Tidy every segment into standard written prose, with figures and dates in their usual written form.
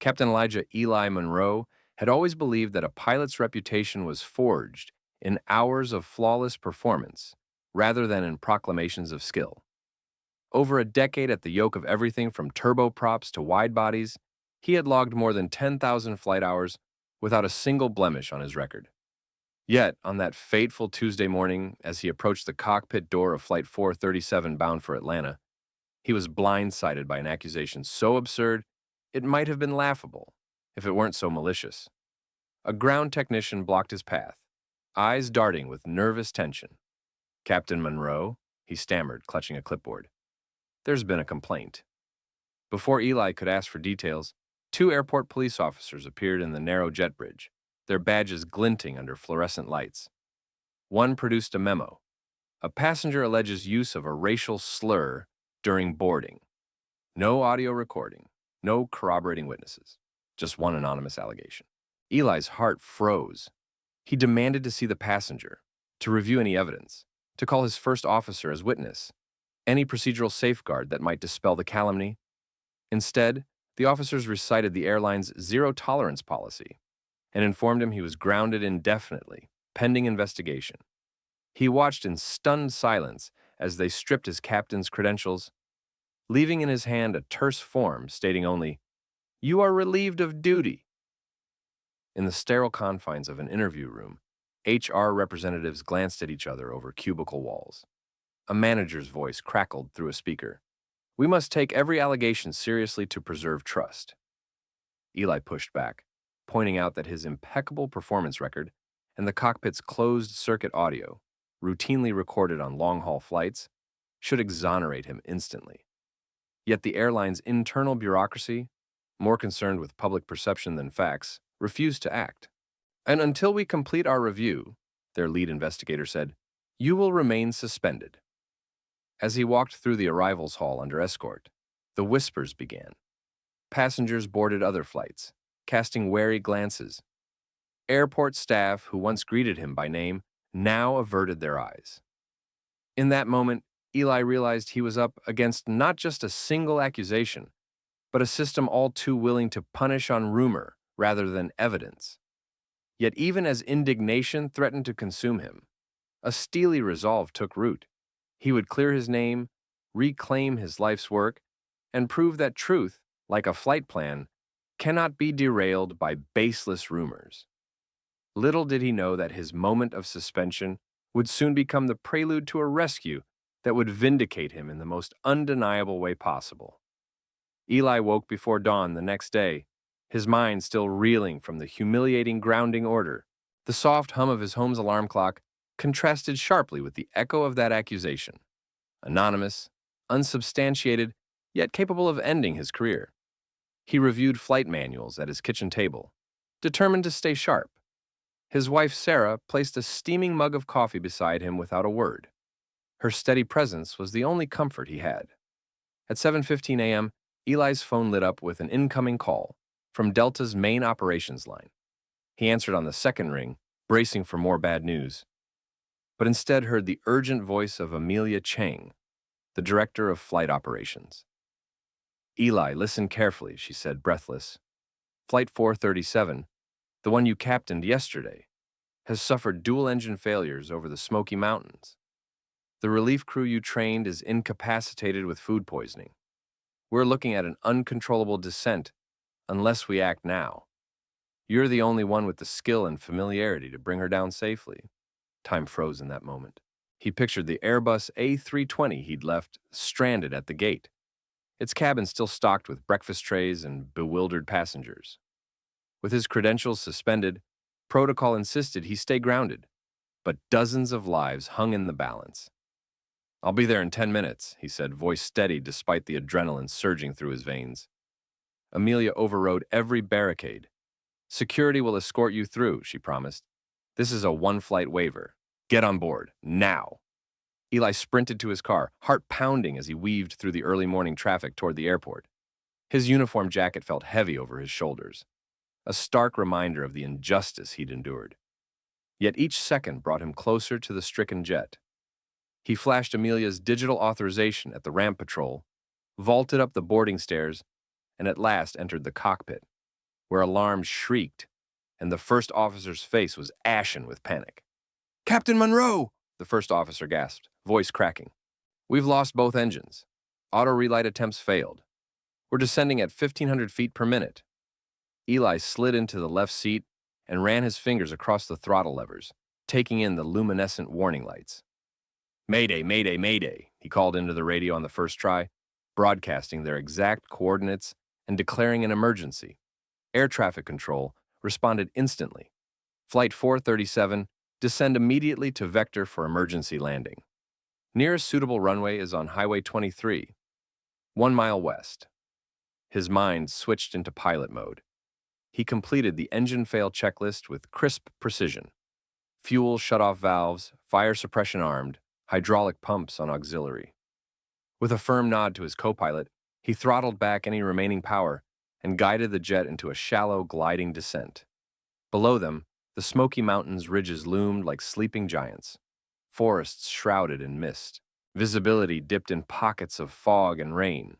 Captain Elijah Eli Monroe had always believed that a pilot's reputation was forged in hours of flawless performance rather than in proclamations of skill. Over a decade at the yoke of everything from turboprops to wide bodies, he had logged more than 10,000 flight hours without a single blemish on his record. Yet, on that fateful Tuesday morning, as he approached the cockpit door of Flight 437 bound for Atlanta, he was blindsided by an accusation so absurd it might have been laughable if it weren't so malicious. A ground technician blocked his path, eyes darting with nervous tension. "Captain Monroe," he stammered, clutching a clipboard. "There's been a complaint." Before Eli could ask for details, two airport police officers appeared in the narrow jet bridge, their badges glinting under fluorescent lights. One produced a memo. A passenger alleges use of a racial slur during boarding. No audio recording, no corroborating witnesses, just one anonymous allegation. Eli's heart froze. He demanded to see the passenger, to review any evidence, to call his first officer as witness, any procedural safeguard that might dispel the calumny. Instead, the officers recited the airline's zero-tolerance policy and informed him he was grounded indefinitely, pending investigation. He watched in stunned silence as they stripped his captain's credentials, leaving in his hand a terse form stating only, "You are relieved of duty." In the sterile confines of an interview room, HR representatives glanced at each other over cubicle walls. A manager's voice crackled through a speaker. "We must take every allegation seriously to preserve trust." Eli pushed back, pointing out that his impeccable performance record and the cockpit's closed-circuit audio, routinely recorded on long-haul flights, should exonerate him instantly. Yet the airline's internal bureaucracy, more concerned with public perception than facts, refused to act. "And until we complete our review," their lead investigator said, "you will remain suspended." As he walked through the arrivals hall under escort, the whispers began. Passengers boarded other flights, casting wary glances. Airport staff, who once greeted him by name, now averted their eyes. In that moment, Eli realized he was up against not just a single accusation, but a system all too willing to punish on rumor rather than evidence. Yet even as indignation threatened to consume him, a steely resolve took root. He would clear his name, reclaim his life's work, and prove that truth, like a flight plan, cannot be derailed by baseless rumors. Little did he know that his moment of suspension would soon become the prelude to a rescue that would vindicate him in the most undeniable way possible. Eli woke before dawn the next day, his mind still reeling from the humiliating grounding order. The soft hum of his home's alarm clock contrasted sharply with the echo of that accusation. Anonymous, unsubstantiated, yet capable of ending his career. He reviewed flight manuals at his kitchen table, determined to stay sharp. His wife, Sarah, placed a steaming mug of coffee beside him without a word. Her steady presence was the only comfort he had. At 7:15 a.m., Eli's phone lit up with an incoming call from Delta's main operations line. He answered on the second ring, bracing for more bad news, but instead heard the urgent voice of Amelia Chang, the director of flight operations. "Eli, listen carefully," she said, breathless. "Flight 437, the one you captained yesterday, has suffered dual-engine failures over the Smoky Mountains. The relief crew you trained is incapacitated with food poisoning. We're looking at an uncontrollable descent unless we act now. You're the only one with the skill and familiarity to bring her down safely." Time froze in that moment. He pictured the Airbus A320 he'd left stranded at the gate, its cabin still stocked with breakfast trays and bewildered passengers. With his credentials suspended, protocol insisted he stay grounded, but dozens of lives hung in the balance. "I'll be there in 10 minutes, he said, voice steady despite the adrenaline surging through his veins. Amelia overrode every barricade. "Security will escort you through," she promised. "This is a one-flight waiver. Get on board, now." Eli sprinted to his car, heart pounding as he weaved through the early morning traffic toward the airport. His uniform jacket felt heavy over his shoulders, a stark reminder of the injustice he'd endured. Yet each second brought him closer to the stricken jet. He flashed Amelia's digital authorization at the ramp patrol, vaulted up the boarding stairs, and at last entered the cockpit, where alarms shrieked, and the first officer's face was ashen with panic. "Captain Monroe!" the first officer gasped, voice cracking. "We've lost both engines. Auto relight attempts failed. We're descending at 1,500 feet per minute." Eli slid into the left seat and ran his fingers across the throttle levers, taking in the luminescent warning lights. "Mayday, mayday, mayday," he called into the radio on the first try, broadcasting their exact coordinates and declaring an emergency. Air traffic control responded instantly. Flight 437, descend immediately to vector for emergency landing. Nearest suitable runway is on Highway 23, 1 mile west. His mind switched into pilot mode. He completed the engine fail checklist with crisp precision. Fuel shutoff valves, fire suppression armed, hydraulic pumps on auxiliary. With a firm nod to his co-pilot, he throttled back any remaining power and guided the jet into a shallow, gliding descent. Below them, the Smoky Mountains ridges loomed like sleeping giants, forests shrouded in mist. Visibility dipped in pockets of fog and rain.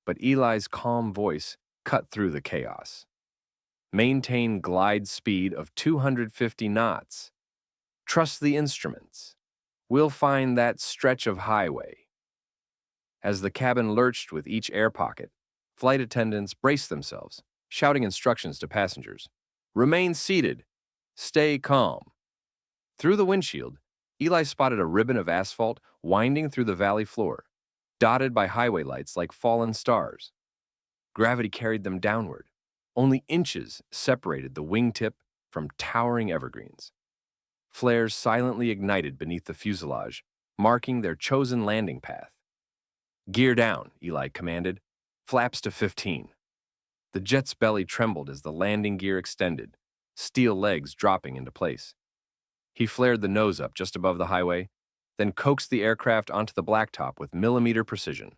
But Eli's calm voice cut through the chaos. "Maintain glide speed of 250 knots. Trust the instruments. We'll find that stretch of highway." As the cabin lurched with each air pocket, flight attendants braced themselves, shouting instructions to passengers. "Remain seated. Stay calm." Through the windshield, Eli spotted a ribbon of asphalt winding through the valley floor, dotted by highway lights like fallen stars. Gravity carried them downward. Only inches separated the wingtip from towering evergreens. Flares silently ignited beneath the fuselage, marking their chosen landing path. "Gear down," Eli commanded. "Flaps to 15." The jet's belly trembled as the landing gear extended, steel legs dropping into place. He flared the nose up just above the highway, then coaxed the aircraft onto the blacktop with millimeter precision.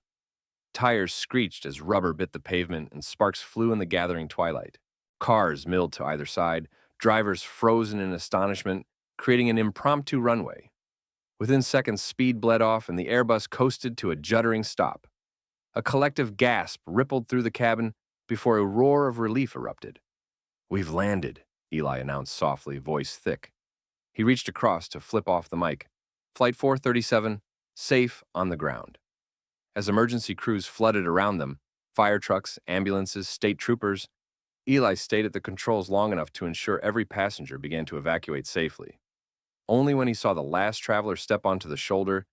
Tires screeched as rubber bit the pavement and sparks flew in the gathering twilight. Cars milled to either side, drivers frozen in astonishment, creating an impromptu runway. Within seconds, speed bled off and the Airbus coasted to a juddering stop. A collective gasp rippled through the cabin before a roar of relief erupted. "We've landed," Eli announced softly, voice thick. He reached across to flip off the mic. "Flight 437, safe on the ground." As emergency crews flooded around them, fire trucks, ambulances, state troopers, Eli stayed at the controls long enough to ensure every passenger began to evacuate safely. Only when he saw the last traveler step onto the shoulder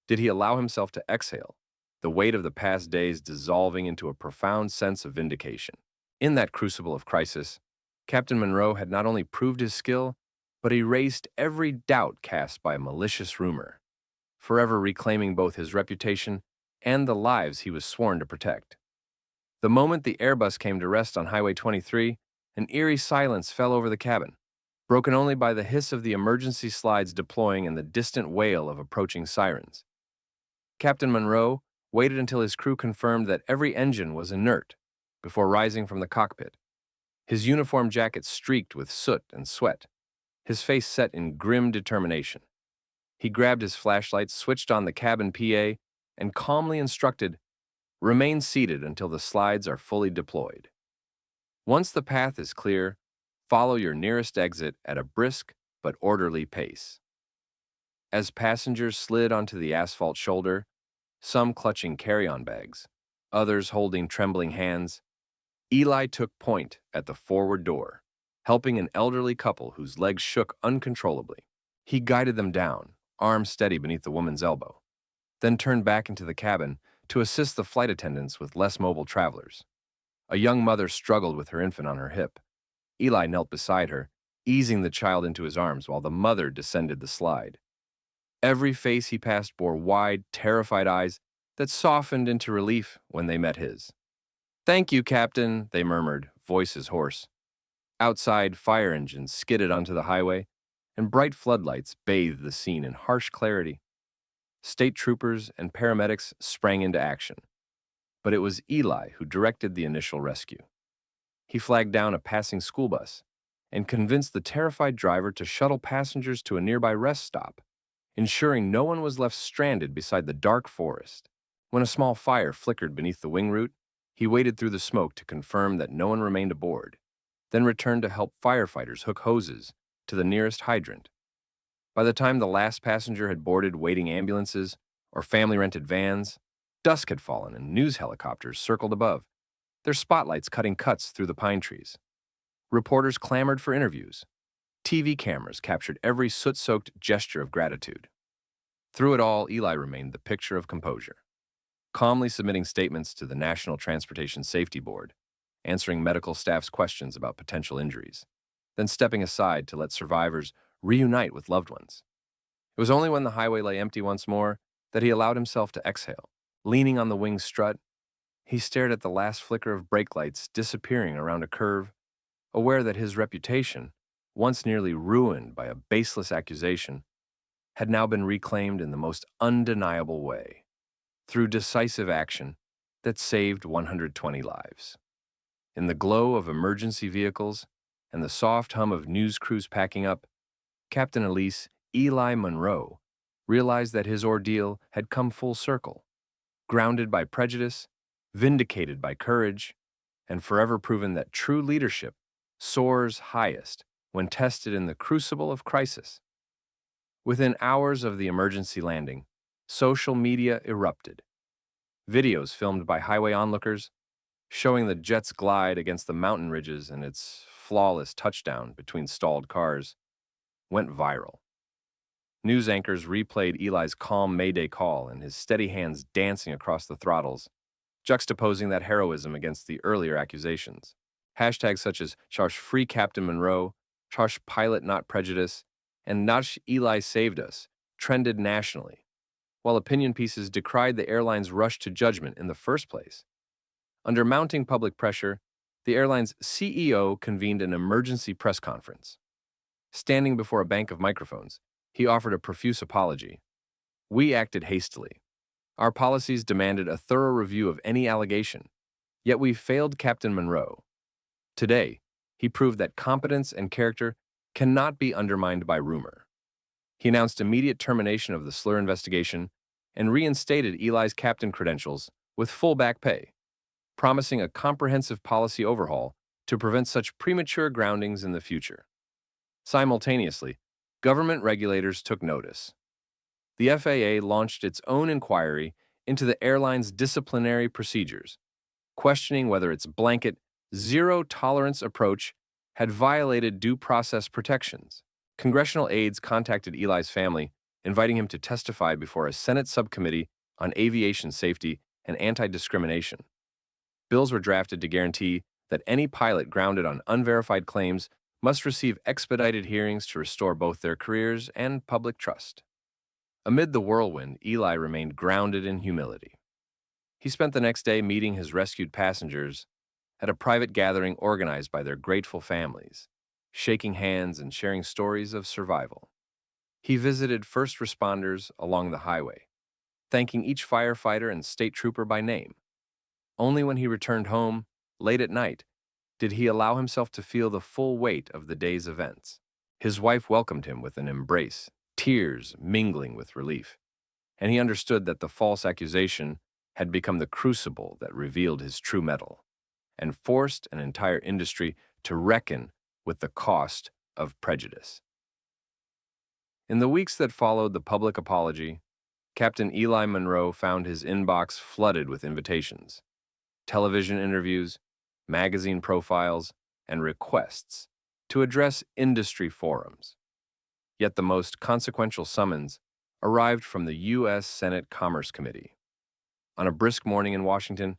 did he allow himself to exhale, the weight of the past days dissolving into a profound sense of vindication. In that crucible of crisis, Captain Monroe had not only proved his skill, but erased every doubt cast by a malicious rumor, forever reclaiming both his reputation and the lives he was sworn to protect. The moment the Airbus came to rest on Highway 23, an eerie silence fell over the cabin, broken only by the hiss of the emergency slides deploying and the distant wail of approaching sirens. Captain Monroe waited until his crew confirmed that every engine was inert before rising from the cockpit. His uniform jacket streaked with soot and sweat, his face set in grim determination. He grabbed his flashlight, switched on the cabin PA, and calmly instructed, "Remain seated until the slides are fully deployed. Once the path is clear, follow your nearest exit at a brisk but orderly pace." As passengers slid onto the asphalt shoulder, some clutching carry-on bags, others holding trembling hands, Eli took point at the forward door, helping an elderly couple whose legs shook uncontrollably. He guided them down, arms steady beneath the woman's elbow, then turned back into the cabin to assist the flight attendants with less mobile travelers. A young mother struggled with her infant on her hip. Eli knelt beside her, easing the child into his arms while the mother descended the slide. Every face he passed bore wide, terrified eyes that softened into relief when they met his. "Thank you, Captain," they murmured, voices hoarse. Outside, fire engines skidded onto the highway, and bright floodlights bathed the scene in harsh clarity. State troopers and paramedics sprang into action. But it was Eli who directed the initial rescue. He flagged down a passing school bus and convinced the terrified driver to shuttle passengers to a nearby rest stop, ensuring no one was left stranded beside the dark forest. When a small fire flickered beneath the wing root, he waded through the smoke to confirm that no one remained aboard. then returned to help firefighters hook hoses to the nearest hydrant. By the time the last passenger had boarded waiting ambulances or family-rented vans, dusk had fallen and news helicopters circled above, their spotlights cutting cuts through the pine trees. Reporters clamored for interviews. TV cameras captured every soot-soaked gesture of gratitude. Through it all, Eli remained the picture of composure, calmly submitting statements to the National Transportation Safety Board, answering medical staff's questions about potential injuries, then stepping aside to let survivors reunite with loved ones. It was only when the highway lay empty once more that he allowed himself to exhale. Leaning on the wing's strut, he stared at the last flicker of brake lights disappearing around a curve, aware that his reputation, once nearly ruined by a baseless accusation, had now been reclaimed in the most undeniable way, through decisive action that saved 120 lives. In the glow of emergency vehicles and the soft hum of news crews packing up, Captain Elise Eli Monroe realized that his ordeal had come full circle, grounded by prejudice, vindicated by courage, and forever proven that true leadership soars highest when tested in the crucible of crisis. Within hours of the emergency landing, social media erupted. Videos filmed by highway onlookers, showing the jet's glide against the mountain ridges and its flawless touchdown between stalled cars, went viral. News anchors replayed Eli's calm Mayday call and his steady hands dancing across the throttles, juxtaposing that heroism against the earlier accusations. Hashtags such as "Charge Free Captain Monroe," "Charge Pilot Not Prejudice," and "Nash Eli Saved Us" trended nationally, while opinion pieces decried the airline's rush to judgment in the first place. Under mounting public pressure, the airline's CEO convened an emergency press conference. Standing before a bank of microphones, he offered a profuse apology. "We acted hastily. Our policies demanded a thorough review of any allegation, yet we failed Captain Monroe. Today, he proved that competence and character cannot be undermined by rumor." He announced immediate termination of the Slur investigation and reinstated Eli's captain credentials with full back pay, promising a comprehensive policy overhaul to prevent such premature groundings in the future. Simultaneously, government regulators took notice. The FAA launched its own inquiry into the airline's disciplinary procedures, questioning whether its blanket, zero-tolerance approach had violated due process protections. Congressional aides contacted Eli's family, inviting him to testify before a Senate subcommittee on aviation safety and anti-discrimination. Bills were drafted to guarantee that any pilot grounded on unverified claims must receive expedited hearings to restore both their careers and public trust. Amid the whirlwind, Eli remained grounded in humility. He spent the next day meeting his rescued passengers at a private gathering organized by their grateful families, shaking hands and sharing stories of survival. He visited first responders along the highway, thanking each firefighter and state trooper by name. Only when he returned home, late at night, did he allow himself to feel the full weight of the day's events. His wife welcomed him with an embrace, tears mingling with relief, and he understood that the false accusation had become the crucible that revealed his true mettle and forced an entire industry to reckon with the cost of prejudice. In the weeks that followed the public apology, Captain Eli Monroe found his inbox flooded with invitations, television interviews, magazine profiles, and requests to address industry forums. Yet the most consequential summons arrived from the U.S. Senate Commerce Committee. On a brisk morning in Washington,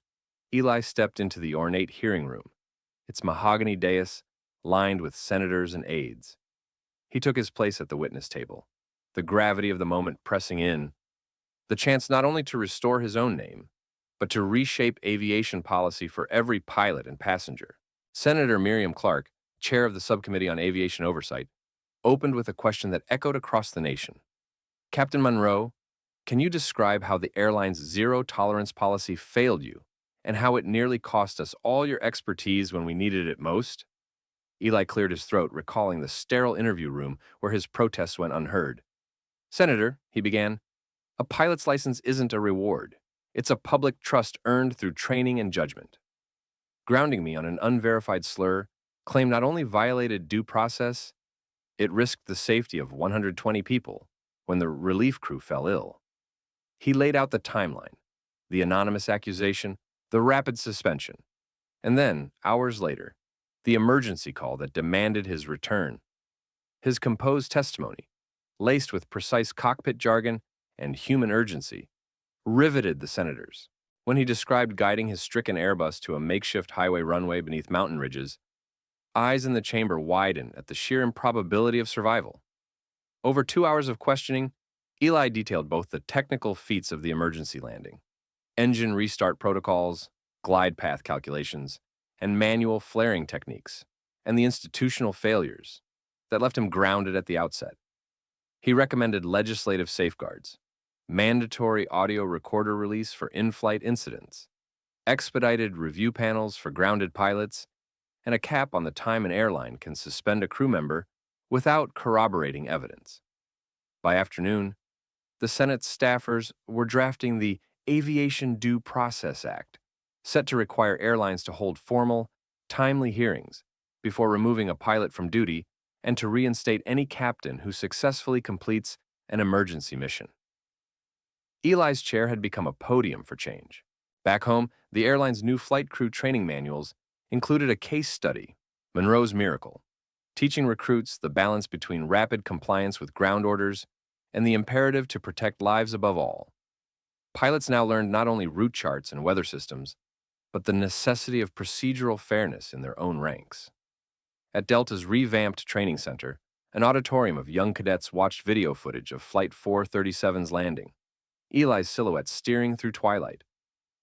Eli stepped into the ornate hearing room, its mahogany dais lined with senators and aides. He took his place at the witness table, the gravity of the moment pressing in, the chance not only to restore his own name, but to reshape aviation policy for every pilot and passenger. Senator Miriam Clark, chair of the Subcommittee on Aviation Oversight, opened with a question that echoed across the nation. "Captain Monroe, can you describe how the airline's zero-tolerance policy failed you and how it nearly cost us all your expertise when we needed it most?" Eli cleared his throat, recalling the sterile interview room where his protests went unheard. "Senator," he began, "a pilot's license isn't a reward. It's a public trust earned through training and judgment. Grounding me on an unverified slur claimed not only violated due process, it risked the safety of 120 people when the relief crew fell ill. He laid out the timeline, the anonymous accusation, the rapid suspension, and then, hours later, the emergency call that demanded his return. His composed testimony, laced with precise cockpit jargon and human urgency, riveted the senators. When he described guiding his stricken Airbus to a makeshift highway runway beneath mountain ridges, eyes in the chamber widened at the sheer improbability of survival. Over 2 hours of questioning, Eli detailed both the technical feats of the emergency landing, engine restart protocols, glide path calculations, and manual flaring techniques, and the institutional failures that left him grounded at the outset. He recommended legislative safeguards, mandatory audio recorder release for in-flight incidents, expedited review panels for grounded pilots, and a cap on the time an airline can suspend a crew member without corroborating evidence. By afternoon, the Senate staffers were drafting the Aviation Due Process Act, set to require airlines to hold formal, timely hearings before removing a pilot from duty and to reinstate any captain who successfully completes an emergency mission. Eli's chair had become a podium for change. Back home, the airline's new flight crew training manuals included a case study, Monroe's Miracle, teaching recruits the balance between rapid compliance with ground orders and the imperative to protect lives above all. Pilots now learned not only route charts and weather systems, but the necessity of procedural fairness in their own ranks. At Delta's revamped training center, an auditorium of young cadets watched video footage of Flight 437's landing, Eli's silhouette steering through twilight,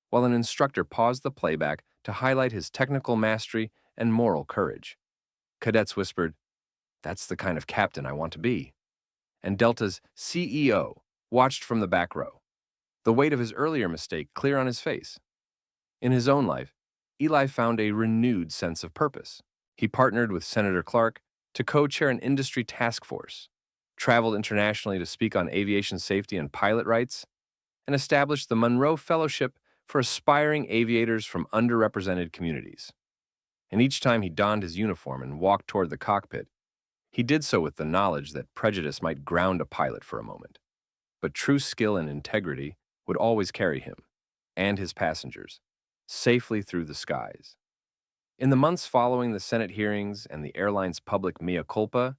while an instructor paused the playback to highlight his technical mastery and moral courage. Cadets whispered, "That's the kind of captain I want to be." And Delta's CEO watched from the back row, the weight of his earlier mistake clear on his face. In his own life, Eli found a renewed sense of purpose. He partnered with Senator Clark to co-chair an industry task force, traveled internationally to speak on aviation safety and pilot rights, and established the Monroe Fellowship for aspiring aviators from underrepresented communities. And each time he donned his uniform and walked toward the cockpit, he did so with the knowledge that prejudice might ground a pilot for a moment, but true skill and integrity would always carry him, and his passengers, safely through the skies. In the months following the Senate hearings and the airline's public mea culpa,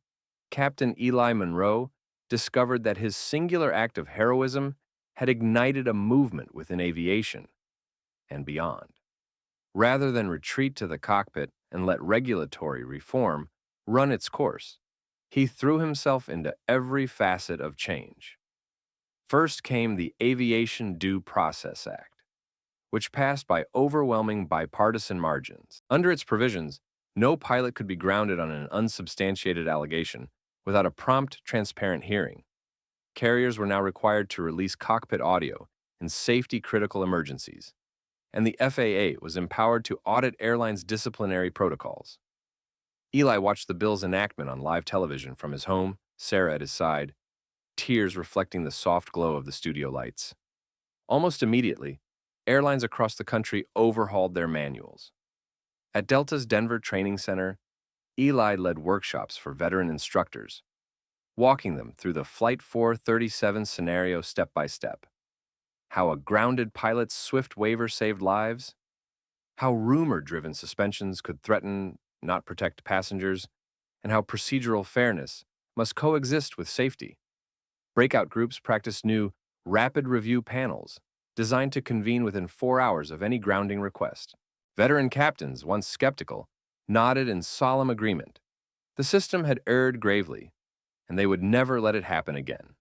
Captain Eli Monroe discovered that his singular act of heroism had ignited a movement within aviation and beyond. Rather than retreat to the cockpit and let regulatory reform run its course, he threw himself into every facet of change. First came the Aviation Due Process Act, which passed by overwhelming bipartisan margins. Under its provisions, no pilot could be grounded on an unsubstantiated allegation without a prompt, transparent hearing. Carriers were now required to release cockpit audio in safety-critical emergencies, and the FAA was empowered to audit airlines' disciplinary protocols. Eli watched the bill's enactment on live television from his home, Sarah at his side, tears reflecting the soft glow of the studio lights. Almost immediately, airlines across the country overhauled their manuals. At Delta's Denver Training Center, Eli led workshops for veteran instructors, walking them through the Flight 437 scenario step by step. How a grounded pilot's swift waiver saved lives, how rumor-driven suspensions could threaten, not protect passengers, and how procedural fairness must coexist with safety. Breakout groups practiced new rapid review panels designed to convene within 4 hours of any grounding request. Veteran captains, once skeptical, nodded in solemn agreement. The system had erred gravely, and they would never let it happen again.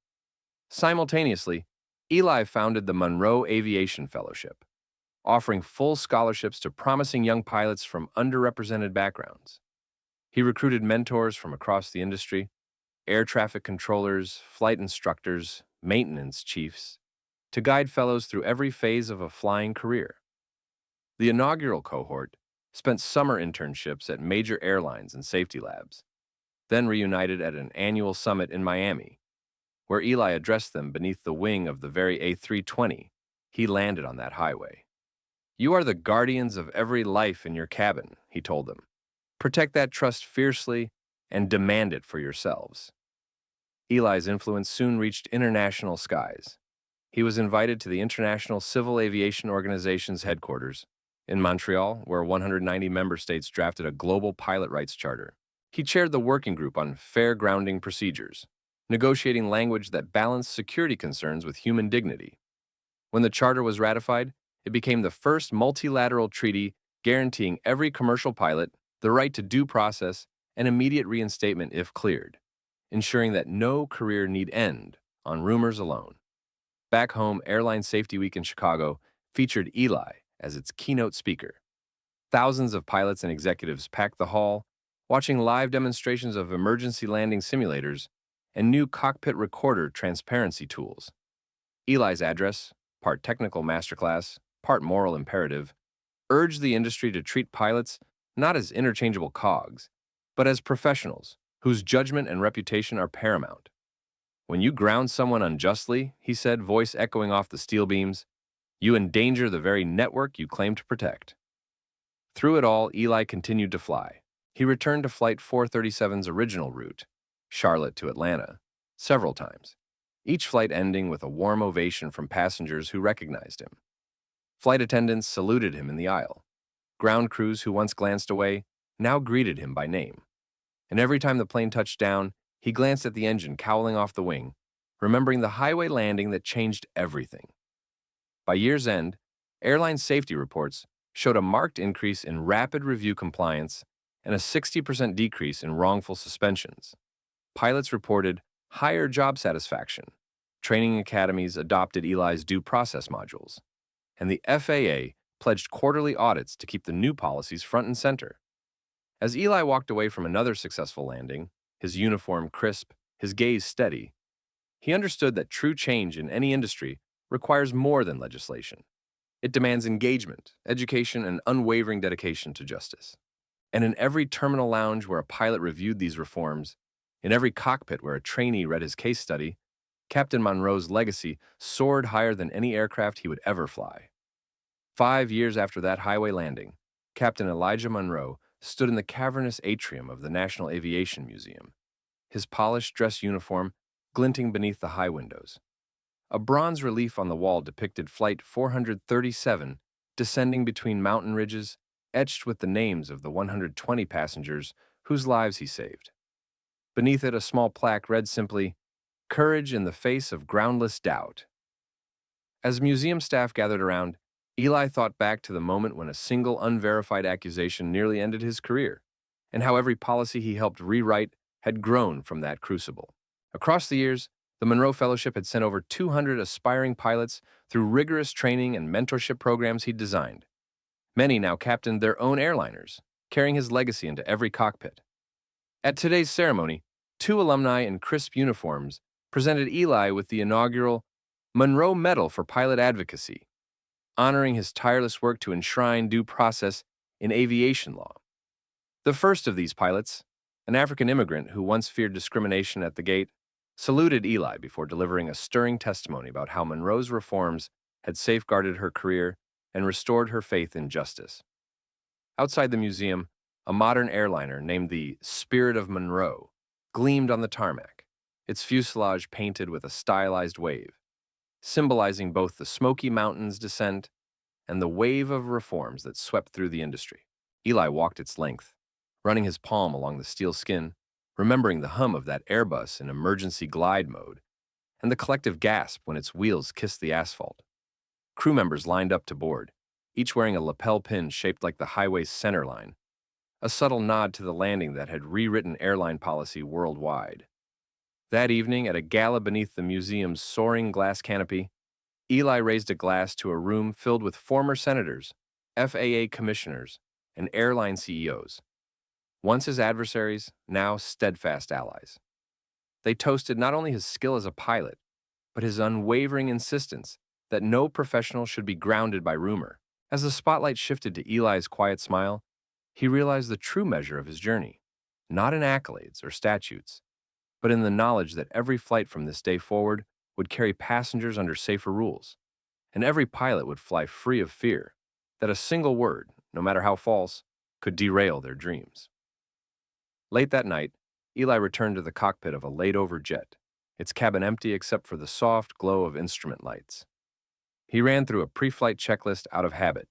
Simultaneously, Eli founded the Monroe Aviation Fellowship, offering full scholarships to promising young pilots from underrepresented backgrounds. He recruited mentors from across the industry, air traffic controllers, flight instructors, maintenance chiefs, to guide fellows through every phase of a flying career. The inaugural cohort spent summer internships at major airlines and safety labs, then reunited at an annual summit in Miami, where Eli addressed them beneath the wing of the very A320 he landed on that highway. "You are the guardians of every life in your cabin," he told them. Protect that trust fiercely and demand it for yourselves. Eli's influence soon reached international skies. He was invited to the International Civil Aviation Organization's headquarters in Montreal, where 190 member states drafted a global pilot rights charter. He chaired the working group on fair grounding procedures, negotiating language that balanced security concerns with human dignity. When the charter was ratified, it became the first multilateral treaty guaranteeing every commercial pilot the right to due process and immediate reinstatement if cleared, ensuring that no career need end on rumors alone. Back home, Airline Safety Week in Chicago featured Eli as its keynote speaker. Thousands of pilots and executives packed the hall, watching live demonstrations of emergency landing simulators and new cockpit recorder transparency tools. Eli's address, part technical masterclass, part moral imperative, urged the industry to treat pilots not as interchangeable cogs, but as professionals whose judgment and reputation are paramount. When you ground someone unjustly, he said, voice echoing off the steel beams, you endanger the very network you claim to protect. Through it all, Eli continued to fly. He returned to Flight 437's original route, Charlotte to Atlanta, several times, each flight ending with a warm ovation from passengers who recognized him. Flight attendants saluted him in the aisle. Ground crews who once glanced away now greeted him by name. And every time the plane touched down, he glanced at the engine cowling off the wing, remembering the highway landing that changed everything. By year's end, airline safety reports showed a marked increase in rapid review compliance and a 60% decrease in wrongful suspensions. Pilots reported higher job satisfaction. Training academies adopted Eli's due process modules, and the FAA pledged quarterly audits to keep the new policies front and center. As Eli walked away from another successful landing, his uniform crisp, his gaze steady, he understood that true change in any industry requires more than legislation. It demands engagement, education, and unwavering dedication to justice. And in every terminal lounge where a pilot reviewed these reforms, in every cockpit where a trainee read his case study, Captain Monroe's legacy soared higher than any aircraft he would ever fly. 5 years after that highway landing, Captain Elijah Monroe stood in the cavernous atrium of the National Aviation Museum, his polished dress uniform glinting beneath the high windows. A bronze relief on the wall depicted Flight 437 descending between mountain ridges, etched with the names of the 120 passengers whose lives he saved. Beneath it, a small plaque read simply, "Courage in the face of groundless doubt." As museum staff gathered around, Eli thought back to the moment when a single unverified accusation nearly ended his career, and how every policy he helped rewrite had grown from that crucible. Across the years, the Monroe Fellowship had sent over 200 aspiring pilots through rigorous training and mentorship programs he'd designed. Many now captained their own airliners, carrying his legacy into every cockpit. At today's ceremony, 2 alumni in crisp uniforms presented Eli with the inaugural Monroe Medal for Pilot Advocacy, honoring his tireless work to enshrine due process in aviation law. The first of these pilots, an African immigrant who once feared discrimination at the gate, saluted Eli before delivering a stirring testimony about how Monroe's reforms had safeguarded her career and restored her faith in justice. Outside the museum, a modern airliner named the Spirit of Monroe gleamed on the tarmac, its fuselage painted with a stylized wave, symbolizing both the Smoky Mountains descent and the wave of reforms that swept through the industry. Eli walked its length, running his palm along the steel skin, remembering the hum of that Airbus in emergency glide mode, and the collective gasp when its wheels kissed the asphalt. Crew members lined up to board, each wearing a lapel pin shaped like the highway's center line, a subtle nod to the landing that had rewritten airline policy worldwide. That evening, at a gala beneath the museum's soaring glass canopy, Eli raised a glass to a room filled with former senators, FAA commissioners, and airline CEOs. Once his adversaries, now steadfast allies. They toasted not only his skill as a pilot, but his unwavering insistence that no professional should be grounded by rumor. As the spotlight shifted to Eli's quiet smile, he realized the true measure of his journey, not in accolades or statutes, but in the knowledge that every flight from this day forward would carry passengers under safer rules, and every pilot would fly free of fear that a single word, no matter how false, could derail their dreams. Late that night, Eli returned to the cockpit of a laid-over jet, its cabin empty except for the soft glow of instrument lights. He ran through a pre-flight checklist out of habit,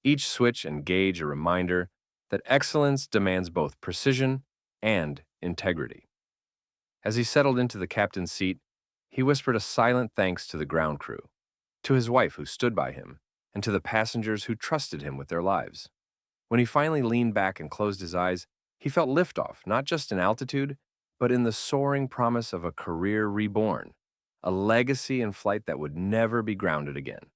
each switch and gauge a reminder that excellence demands both precision and integrity. As he settled into the captain's seat, he whispered a silent thanks to the ground crew, to his wife who stood by him, and to the passengers who trusted him with their lives. When he finally leaned back and closed his eyes, he felt liftoff, not just in altitude, but in the soaring promise of a career reborn, a legacy in flight that would never be grounded again.